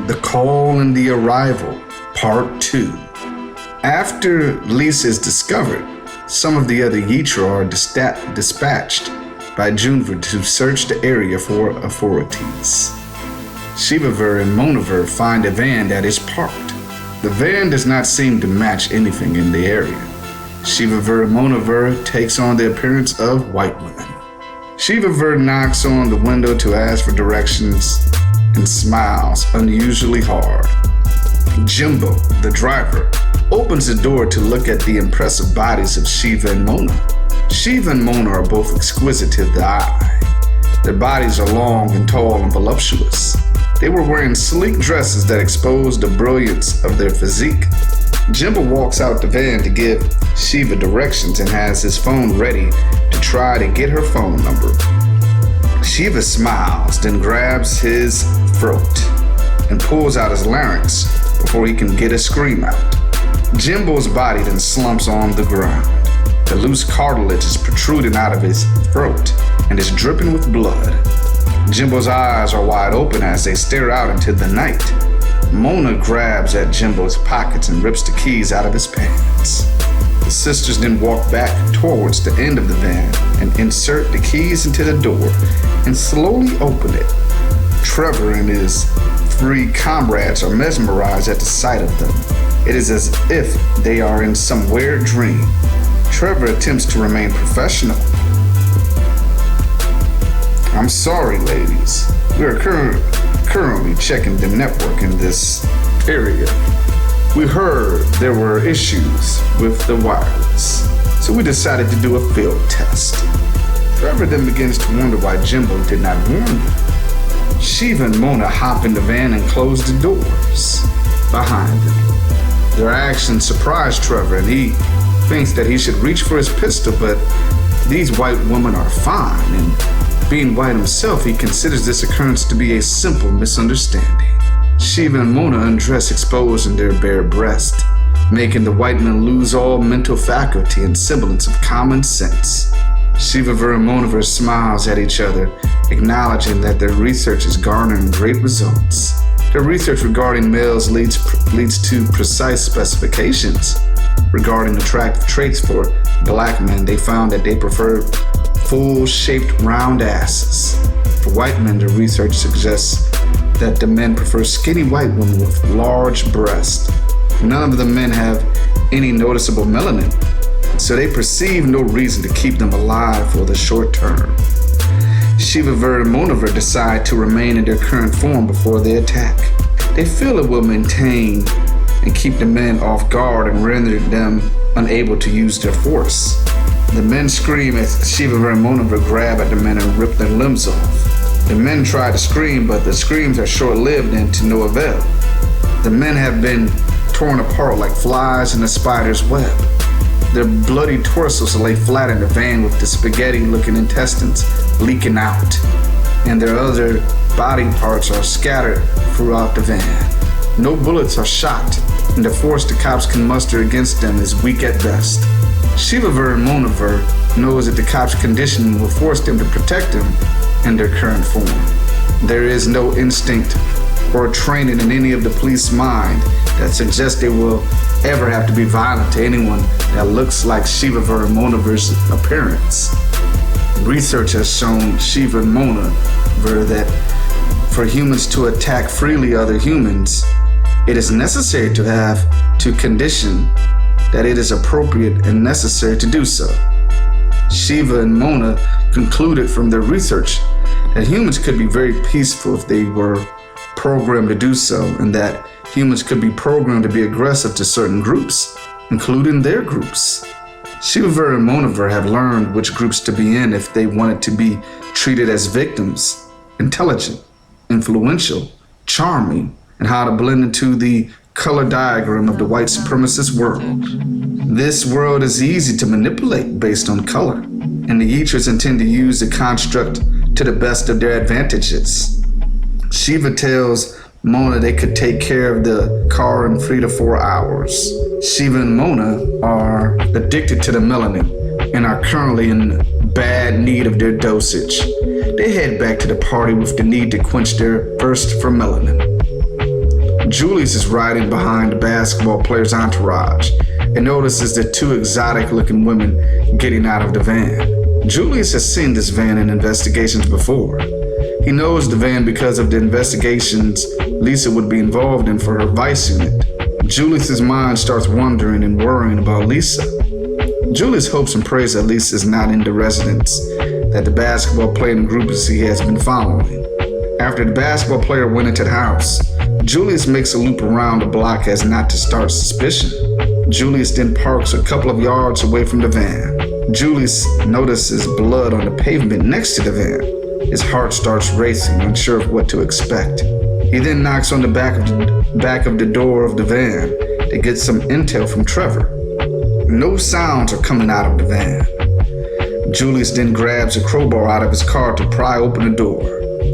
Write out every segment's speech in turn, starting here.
The Call and the Arrival, Part 2. After Lisa is discovered, some of the other Yitra are dispatched by Junver to search the area for authorities. Shivaver and Monaver find a van that is parked. The van does not seem to match anything in the area. Shivaver and Monaver takes on the appearance of white women. Shivaver knocks on the window to ask for directions and smiles unusually hard. Jimbo, the driver, opens the door to look at the impressive bodies of Shiva and Mona. Shiva and Mona are both exquisite to the eye. Their bodies are long and tall and voluptuous. They were wearing sleek dresses that exposed the brilliance of their physique. Jimbo walks out the van to give Shiva directions and has his phone ready to try to get her phone number. Shiva smiles, then grabs his throat and pulls out his larynx before he can get a scream out. Jimbo's body then slumps on the ground. The loose cartilage is protruding out of his throat and is dripping with blood. Jimbo's eyes are wide open as they stare out into the night. Mona grabs at Jimbo's pockets and rips the keys out of his pants. The sisters then walk back towards the end of the van and insert the keys into the door and slowly open it. Trevor and his three comrades are mesmerized at the sight of them. It is as if they are in some weird dream. Trevor attempts to remain professional. I'm sorry, ladies. We are currently checking the network in this area. We heard there were issues with the wireless, so we decided to do a field test. Trevor then begins to wonder why Jimbo did not warn them. Shiva and Mona hop in the van and close the doors behind them. Their actions surprise Trevor, and he thinks that he should reach for his pistol, but these white women are fine, and being white himself, he considers this occurrence to be a simple misunderstanding. Shiva and Mona undress, exposing their bare breast, making the white men lose all mental faculty and semblance of common sense. Shivaver and Monaver smiles at each other, acknowledging that their research is garnering great results. Their research regarding males leads to precise specifications. Regarding attractive traits for black men, they found that they prefer full-shaped round asses. For white men, the research suggests that the men prefer skinny white women with large breasts. None of the men have any noticeable melanin, so they perceive no reason to keep them alive for the short term. Shivaver and Monaver decide to remain in their current form before they attack. They feel it will maintain and keep the men off guard and render them unable to use their force. The men scream as Shivaver and Monaver grab at the men and rip their limbs off. The men try to scream, but the screams are short-lived and to no avail. The men have been torn apart like flies in a spider's web. Their bloody torsos lay flat in the van with the spaghetti-looking intestines leaking out, and their other body parts are scattered throughout the van. No bullets are shot, and the force the cops can muster against them is weak at best. Shivaver and Monaver knows that the cops' conditioning will force them to protect them in their current form. There is no instinct or training in any of the police's mind that suggests they will ever have to be violent to anyone that looks like Shivaver and Monaver's appearance. Research has shown Shiva and Monaver that for humans to attack freely other humans, it is necessary to have to condition that it is appropriate and necessary to do so. Shiva and Mona concluded from their research that humans could be very peaceful if they were programmed to do so, and that humans could be programmed to be aggressive to certain groups, including their groups. Shivaver and Monaver have learned which groups to be in if they wanted to be treated as victims, intelligent, influential, charming, and how to blend into the color diagram of the white supremacist world. This world is easy to manipulate based on color, and the Yitras intend to use the construct to the best of their advantages. Shiva tells Mona they could take care of the car in 3 to 4 hours. Shiva and Mona are addicted to the melanin and are currently in bad need of their dosage. They head back to the party with the need to quench their thirst for melanin. Julius is riding behind the basketball player's entourage and notices the two exotic-looking women getting out of the van. Julius has seen this van in investigations before. He knows the van because of the investigations Lisa would be involved in for her vice unit. Julius's mind starts wondering and worrying about Lisa. Julius hopes and prays that Lisa is not in the residence that the basketball player and groupies he has been following. After the basketball player went into the house, Julius makes a loop around the block as not to start suspicion. Julius then parks a couple of yards away from the van. Julius notices blood on the pavement next to the van. His heart starts racing, unsure of what to expect. He then knocks on the back of the door of the van to get some intel from Trevor. No sounds are coming out of the van. Julius then grabs a crowbar out of his car to pry open the door.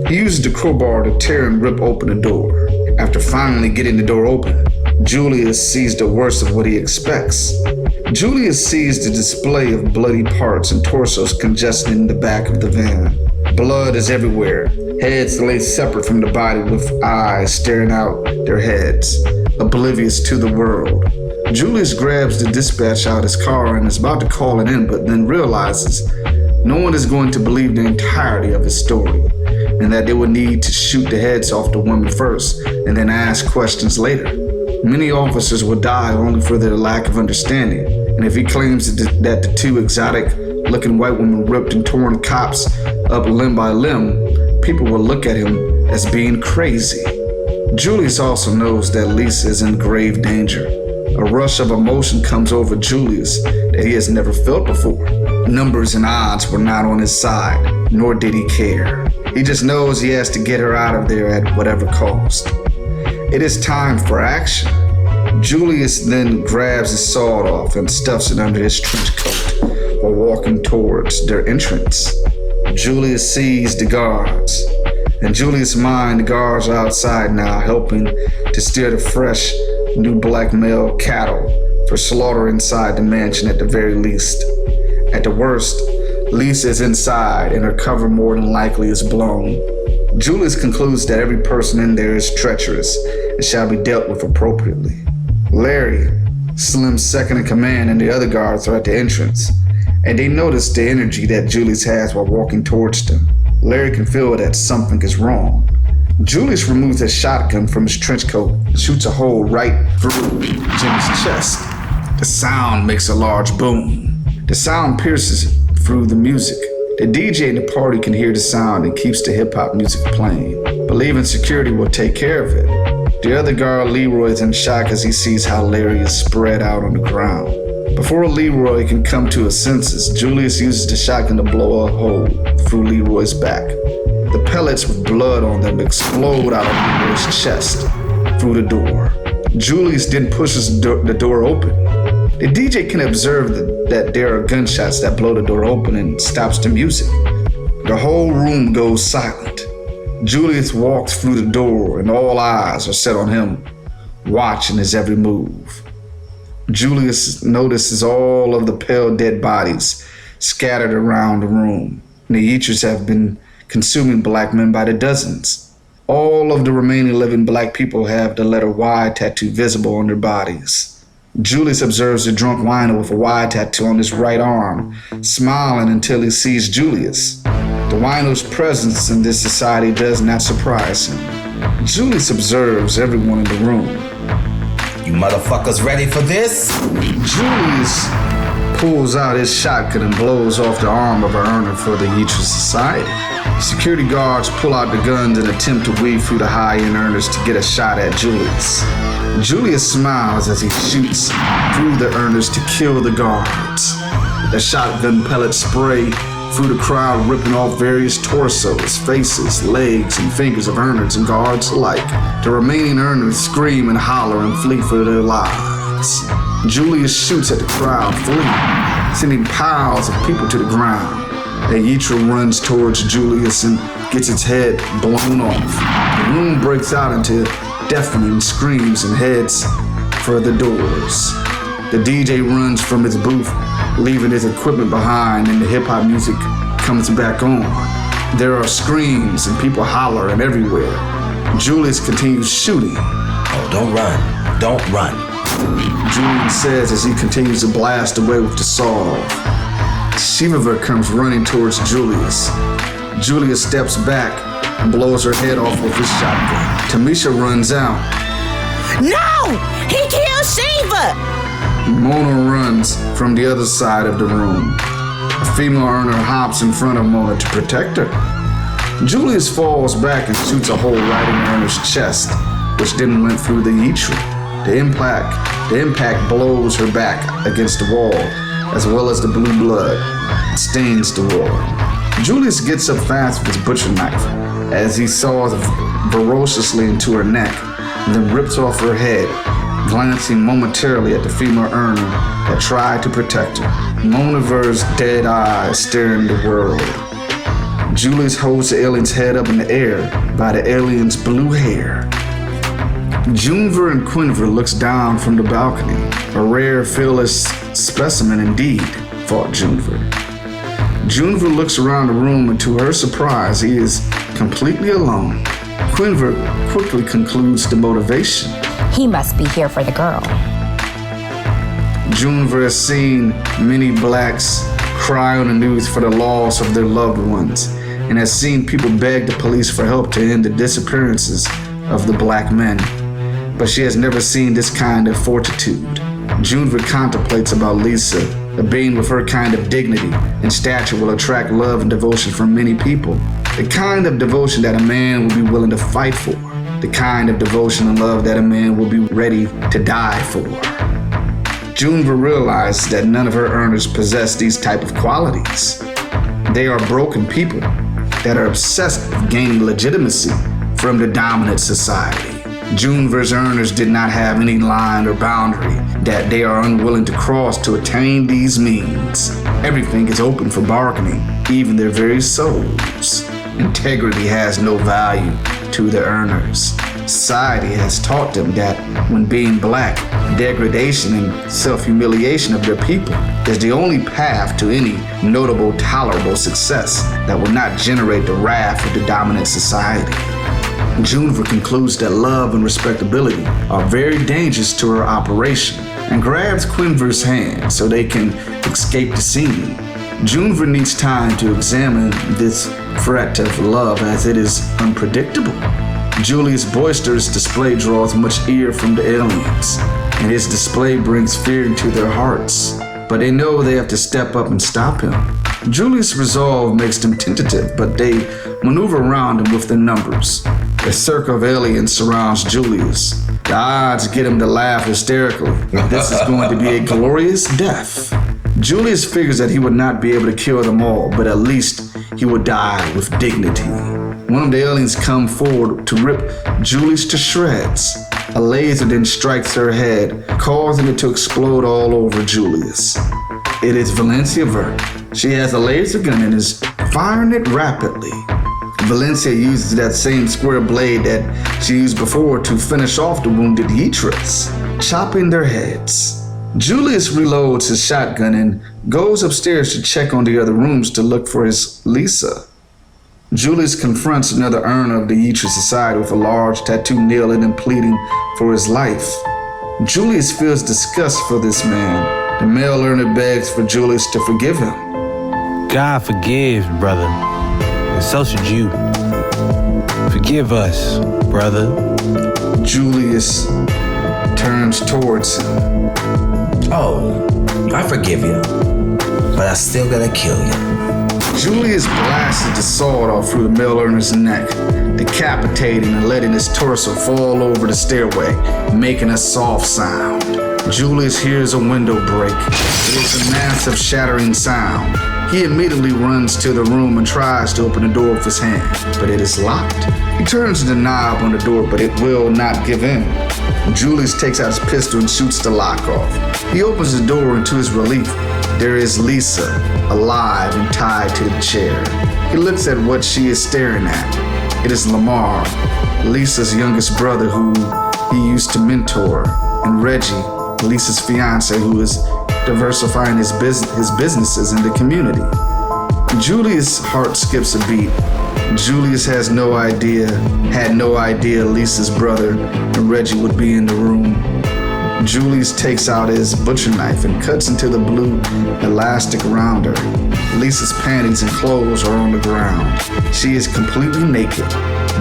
He uses the crowbar to tear and rip open the door. After finally getting the door open, Julius sees the worst of what he expects. Julius sees the display of bloody parts and torsos congested in the back of the van. Blood is everywhere. Heads lay separate from the body with eyes staring out their heads, oblivious to the world. Julius grabs the dispatch out of his car and is about to call it in, but then realizes no one is going to believe the entirety of his story, and that they would need to shoot the heads off the women first and then ask questions later. Many officers will die only for their lack of understanding, and if he claims that the two exotic-looking white women ripped and torn cops up limb by limb, people will look at him as being crazy. Julius also knows that Lisa is in grave danger. A rush of emotion comes over Julius that he has never felt before. Numbers and odds were not on his side, nor did he care. He just knows he has to get her out of there at whatever cost. It is time for action. Julius then grabs his sawed-off and stuffs it under his trench coat while walking towards their entrance. Julius sees the guards. In Julius' mind, the guards are outside now, helping to steer the fresh, new black male cattle for slaughter inside the mansion at the very least. At the worst, Lisa is inside and her cover more than likely is blown. Julius concludes that every person in there is treacherous and shall be dealt with appropriately. Larry, Slim's second in command, and the other guards are at the entrance, and they notice the energy that Julius has while walking towards them. Larry can feel that something is wrong. Julius removes his shotgun from his trench coat and shoots a hole right through Jimmy's chest. The sound makes a large boom. The sound pierces through the music. The DJ in the party can hear the sound and keeps the hip-hop music playing, believing security will take care of it. The other guard, Leroy, is in shock as he sees how Larry is spread out on the ground. Before Leroy can come to his senses, Julius uses the shotgun to blow a hole through Leroy's back. The pellets with blood on them explode out of Leroy's chest through the door. Julius then pushes the door open. The DJ can observe that there are gunshots that blow the door open and stops the music. The whole room goes silent. Julius walks through the door and all eyes are set on him, watching his every move. Julius notices all of the pale dead bodies scattered around the room. The eaters have been consuming black men by the dozens. All of the remaining living black people have the letter Y tattoo visible on their bodies. Julius observes the drunk wino with a Y tattoo on his right arm, smiling until he sees Julius. The wino's presence in this society does not surprise him. Julius observes everyone in the room. You motherfuckers ready for this? Julius pulls out his shotgun and blows off the arm of our earner for the Yitra Society. Security guards pull out the guns and attempt to weave through the high-end earners to get a shot at Julius. Julius smiles as he shoots through the earners to kill the guards. The shotgun pellets spray through the crowd, ripping off various torsos, faces, legs, and fingers of earners and guards alike. The remaining earners scream and holler and flee for their lives. Julius shoots at the crowd, fleeing, sending piles of people to the ground. A Yitra runs towards Julius and gets its head blown off. The room breaks out into deafening screams and heads for the doors. The DJ runs from his booth, leaving his equipment behind, and the hip-hop music comes back on. There are screams and people hollering everywhere. Julius continues shooting. don't run. Don't run. Julian says as he continues to blast away with the sawed-off. Shiva comes running towards Julius. Julius steps back and blows her head off with his shotgun. Tamisha runs out. No! He killed Shiva! Mona runs from the other side of the room. A female earner hops in front of Mona to protect her. Julius falls back and shoots a hole right in Erna's chest, which then went through the yitri. The impact blows her back against the wall, as well as the blue blood. It stains the wall. Julius gets up fast with his butcher knife as he saws ferociously into her neck, and then rips off her head, glancing momentarily at the female earner that tried to protect her. Monaver's dead eyes staring the world. Julius holds the alien's head up in the air by the alien's blue hair. Junever and Quinver looks down from the balcony. A rare, fearless specimen indeed, thought Junever. Junever looks around the room and to her surprise, he is completely alone. Quinver quickly concludes the motivation. He must be here for the girl. Junever has seen many blacks cry on the news for the loss of their loved ones and has seen people beg the police for help to end the disappearances of the black men. But she has never seen this kind of fortitude. Junever contemplates about Lisa. A being with her kind of dignity and stature will attract love and devotion from many people. The kind of devotion that a man will be willing to fight for. The kind of devotion and love that a man will be ready to die for. Junever realizes that none of her earners possess these type of qualities. They are broken people that are obsessed with gaining legitimacy from the dominant society. Junever's earners did not have any line or boundary that they are unwilling to cross to attain these means. Everything is open for bargaining, even their very souls. Integrity has no value to the earners. Society has taught them that when being black, degradation and self-humiliation of their people is the only path to any notable, tolerable success that will not generate the wrath of the dominant society. Junever concludes that love and respectability are very dangerous to her operation and grabs Quinver's hand so they can escape the scene. Junever needs time to examine this threat of love as it is unpredictable. Julius' boisterous display draws much ear from the aliens, and his display brings fear into their hearts, but they know they have to step up and stop him. Julius' resolve makes them tentative, but they maneuver around him with their numbers. A circle of aliens surrounds Julius. The odds get him to laugh hysterically. This is going to be a glorious death. Julius figures that he would not be able to kill them all, but at least he would die with dignity. One of the aliens come forward to rip Julius to shreds. A laser then strikes her head, causing it to explode all over Julius. It is Valencia Vert. She has a laser gun and is firing it rapidly. Valencia uses that same square blade that she used before to finish off the wounded Yitras, chopping their heads. Julius reloads his shotgun and goes upstairs to check on the other rooms to look for his Lisa. Julius confronts another earner of the Yitra society with a large tattoo kneeling and pleading for his life. Julius feels disgust for this man. The male earner begs for Julius to forgive him. God forgives, brother, and so should you. Forgive us, brother. Julius turns towards him. Oh, I forgive you, but I still gotta kill you. Julius blasted the sword off through the male earner's neck, decapitating and letting his torso fall over the stairway, making a soft sound. Julius hears a window break. It is a massive shattering sound. He immediately runs to the room and tries to open the door with his hand, but it is locked. He turns the knob on the door, but it will not give in. Julius takes out his pistol and shoots the lock off. He opens the door, and to his relief, there is Lisa, alive and tied to the chair. He looks at what she is staring at. It is Lamar, Lisa's youngest brother who he used to mentor, and Reggie, Lisa's fiance who is diversifying his businesses in the community. Julius' heart skips a beat Julius had no idea Lisa's brother and Reggie would be in the room. Julius takes out his butcher knife and cuts into the blue elastic around her. Lisa's panties and clothes are on the ground. She is completely naked.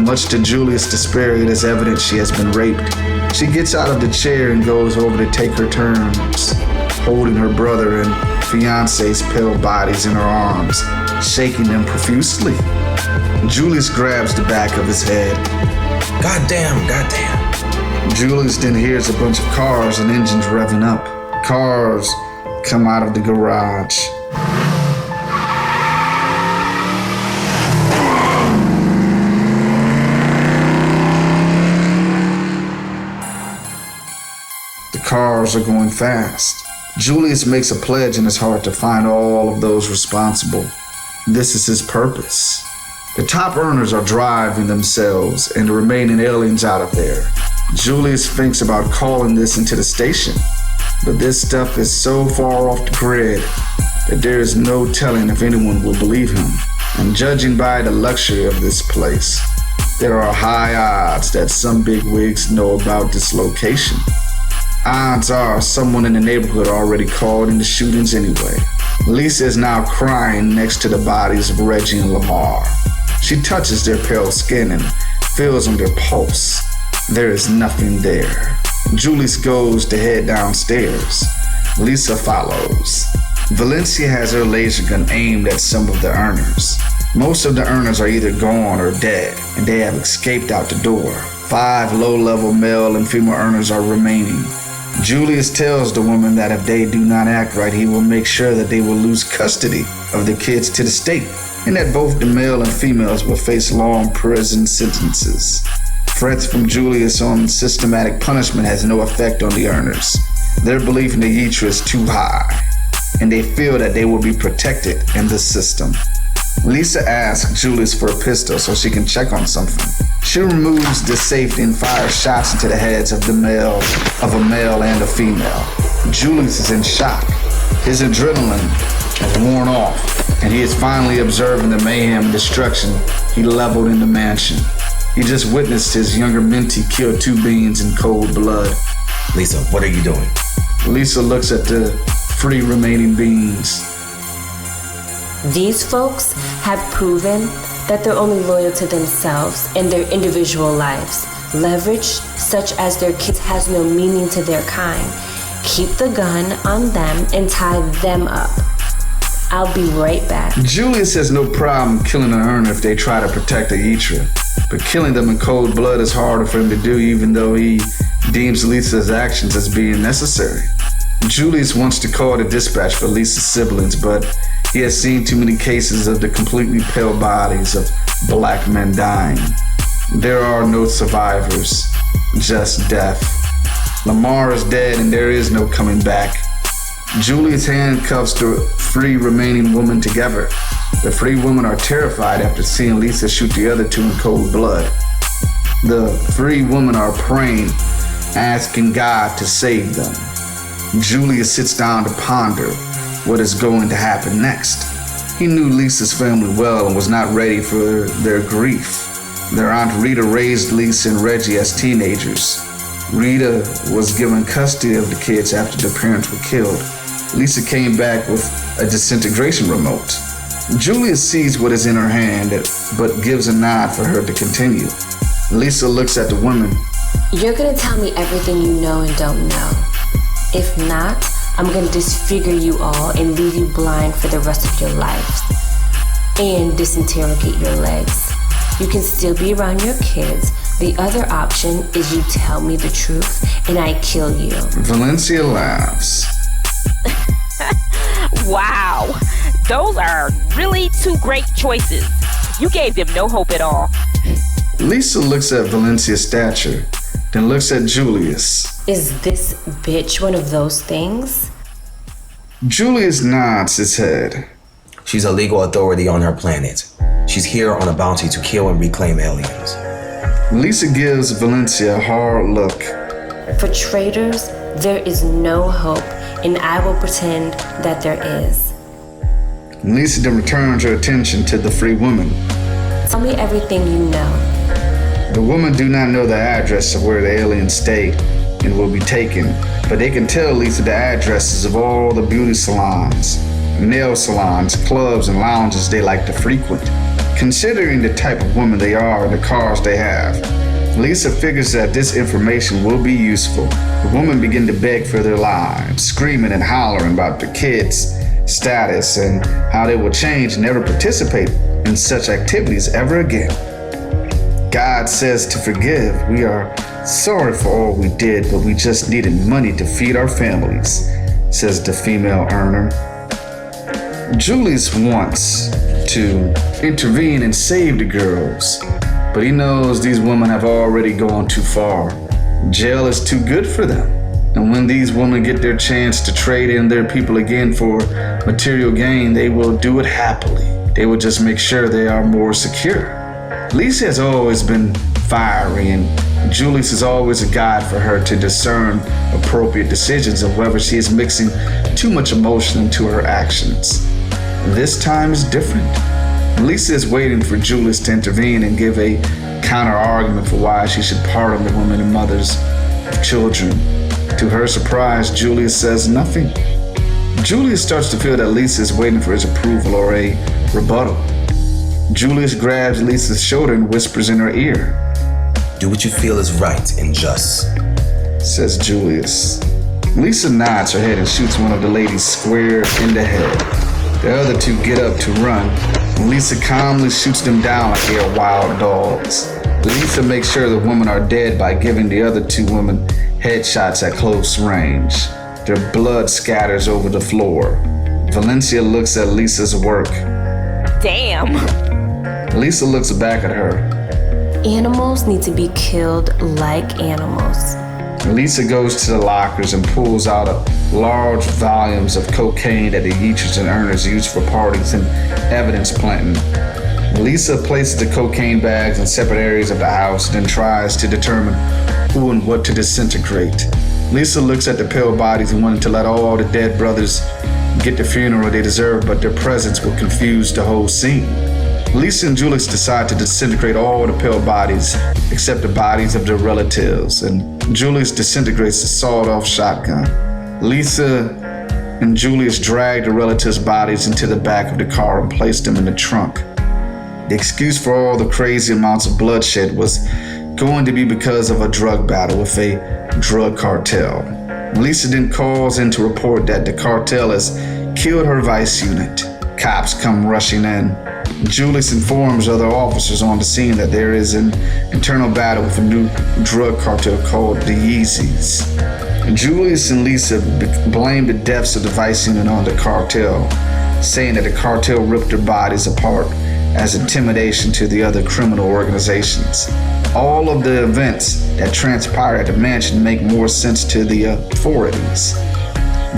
Much to Julius' despair, it is evident she has been raped. She gets out of the chair and goes over to take her turns, holding her brother and fiance's pale bodies in her arms, shaking them profusely. Julius grabs the back of his head. Goddamn. Julius then hears a bunch of cars and engines revving up. Cars come out of the garage. The cars are going fast. Julius makes a pledge in his heart to find all of those responsible. This is his purpose. The top earners are driving themselves and the remaining aliens out of there. Julius thinks about calling this into the station, but this stuff is so far off the grid that there is no telling if anyone will believe him. And judging by the luxury of this place, there are high odds that some bigwigs know about this location. Odds are someone in the neighborhood already called in the shootings anyway. Lisa is now crying next to the bodies of Reggie and Lamar. She touches their pale skin and feels on their pulse. There is nothing there. Julius goes to head downstairs. Lisa follows. Valencia has her laser gun aimed at some of the earners. Most of the earners are either gone or dead, and they have escaped out the door. 5 low-level male and female earners are remaining. Julius tells the woman that if they do not act right, he will make sure that they will lose custody of the kids to the state, and that both the male and females will face long prison sentences. Threats from Julius on systematic punishment has no effect on the earners. Their belief in the Yitra is too high, and they feel that they will be protected in the system. Lisa asks Julius for a pistol so she can check on something. She removes the safety and fires shots into the heads of a male and a female. Julius is in shock. His adrenaline has worn off, and he is finally observing the mayhem and destruction he leveled in the mansion. He just witnessed his younger mentee kill 2 beings in cold blood. Lisa, what are you doing? Lisa looks at the 3 remaining beings. These folks have proven that they're only loyal to themselves and their individual lives. Leverage, such as their kids, has no meaning to their kind. Keep the gun on them and tie them up. I'll be right back. Julius has no problem killing an earner if they try to protect a Yitra, but killing them in cold blood is harder for him to do, even though he deems Lisa's actions as being necessary. Julius wants to call the dispatch for Lisa's siblings, but he has seen too many cases of the completely pale bodies of black men dying. There are no survivors, just death. Lamar is dead and there is no coming back. Julius handcuffs the 3 remaining women together. The 3 women are terrified after seeing Lisa shoot the other 2 in cold blood. The 3 women are praying, asking God to save them. Julius sits down to ponder what is going to happen next. He knew Lisa's family well and was not ready for their grief. Their Aunt Rita raised Lisa and Reggie as teenagers. Rita was given custody of the kids after their parents were killed. Lisa came back with a disintegration remote. Julius sees what is in her hand, but gives a nod for her to continue. Lisa looks at the women. You're gonna tell me everything you know and don't know. If not, I'm gonna disfigure you all and leave you blind for the rest of your lives. And disinterrogate your legs. You can still be around your kids. The other option is you tell me the truth and I kill you. Valencia laughs. Wow, those are really 2 great choices. You gave them no hope at all. Lisa looks at Valencia's stature, then looks at Julius. Is this bitch one of those things? Julius nods his head. She's a legal authority on her planet. She's here on a bounty to kill and reclaim aliens. Lisa gives Valencia a hard look. For traitors, there is no hope, and I will pretend that there is. Lisa then returns her attention to the 3 women. Tell me everything you know. The women do not know the address of where the aliens stay and will be taken, but they can tell Lisa the addresses of all the beauty salons, nail salons, clubs, and lounges they like to frequent. Considering the type of women they are and the cars they have, Lisa figures that this information will be useful. The women begin to beg for their lives, screaming and hollering about the kids' status and how they will change and never participate in such activities ever again. God says to forgive. We are sorry for all we did, but we just needed money to feed our families, says the female earner. Julius wants to intervene and save the girls, but he knows these women have already gone too far. Jail is too good for them. And when these women get their chance to trade in their people again for material gain, they will do it happily. They will just make sure they are more secure. Lisa has always been fiery, and Julius is always a guide for her to discern appropriate decisions of whether she is mixing too much emotion into her actions. This time is different. Lisa is waiting for Julius to intervene and give a counter-argument for why she should pardon the women and mothers of children. To her surprise, Julius says nothing. Julius starts to feel that Lisa is waiting for his approval or a rebuttal. Julius grabs Lisa's shoulder and whispers in her ear. Do what you feel is right and just, says Julius. Lisa nods her head and shoots one of the ladies square in the head. The other two get up to run, and Lisa calmly shoots them down like they are wild dogs. Lisa makes sure the women are dead by giving the other two women headshots at close range. Their blood scatters over the floor. Valencia looks at Lisa's work. Damn. Lisa looks back at her. Animals need to be killed like animals. Lisa goes to the lockers and pulls out large volumes of cocaine that the Yeaters and Earners use for parties and evidence planting. Lisa places the cocaine bags in separate areas of the house and then tries to determine who and what to disintegrate. Lisa looks at the pale bodies and wanted to let all the dead brothers get the funeral they deserve, but their presence will confuse the whole scene. Lisa and Julius decide to disintegrate all the pale bodies except the bodies of their relatives, and Julius disintegrates the sawed-off shotgun. Lisa and Julius drag the relatives' bodies into the back of the car and place them in the trunk. The excuse for all the crazy amounts of bloodshed was going to be because of a drug battle with a drug cartel. Lisa then calls in to report that the cartel has killed her vice unit. Cops come rushing in. Julius informs other officers on the scene that there is an internal battle with a new drug cartel called the Yeezys. Julius and Lisa blame the deaths of the vice unit on the cartel, saying that the cartel ripped their bodies apart as intimidation to the other criminal organizations. All of the events that transpire at the mansion make more sense to the authorities.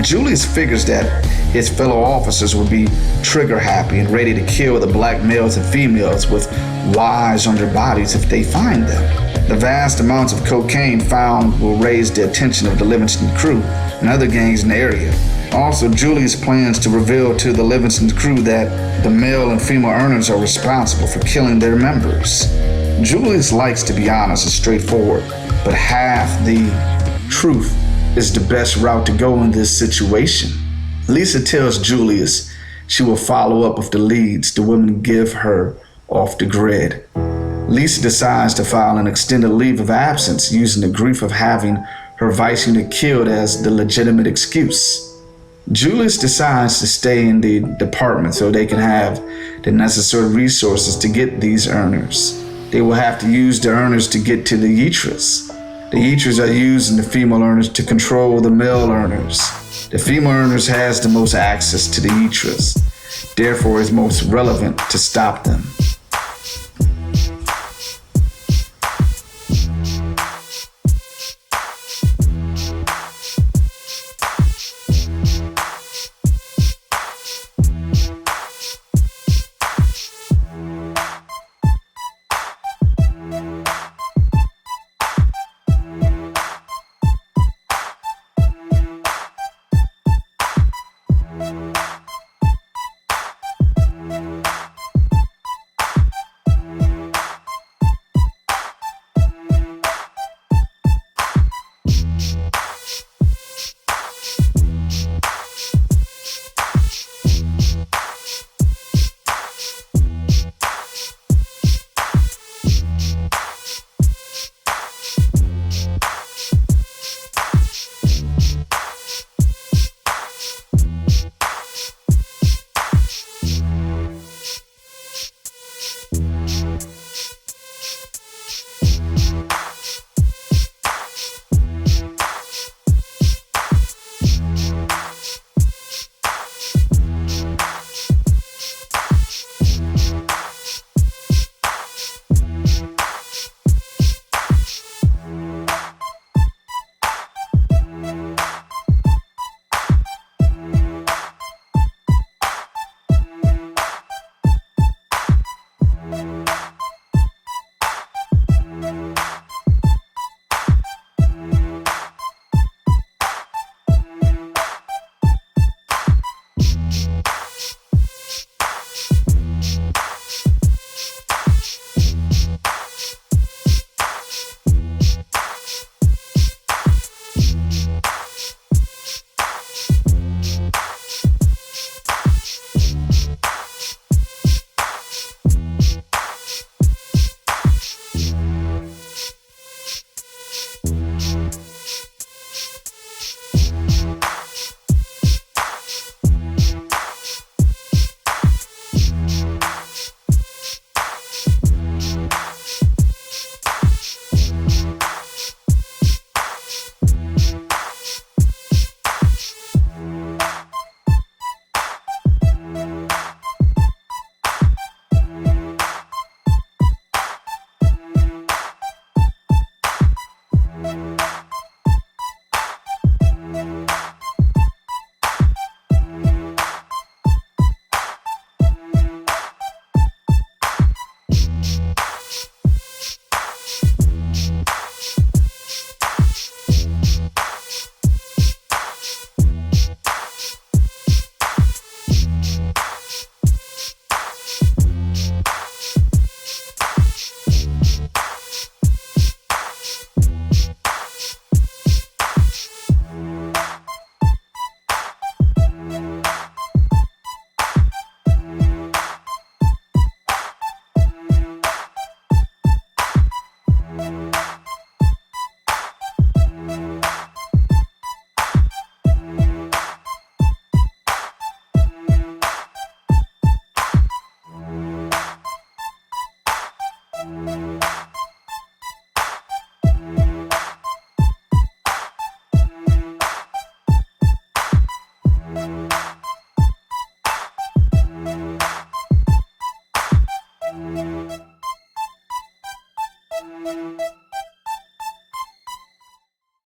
Julius figures that his fellow officers will be trigger happy and ready to kill the black males and females with wives on their bodies if they find them. The vast amounts of cocaine found will raise the attention of the Livingston crew and other gangs in the area. Also, Julius plans to reveal to the Livingston crew that the male and female earners are responsible for killing their members. Julius likes to be honest and straightforward, but half the truth is the best route to go in this situation. Lisa tells Julius she will follow up with the leads the women give her off the grid. Lisa decides to file an extended leave of absence using the grief of having her vice unit killed as the legitimate excuse. Julius decides to stay in the department so they can have the necessary resources to get these earners. They will have to use the earners to get to the Yeaters. The Yeaters are using the female earners to control the male earners. The female earners has the most access to the Yeaters, therefore is most relevant to stop them. you.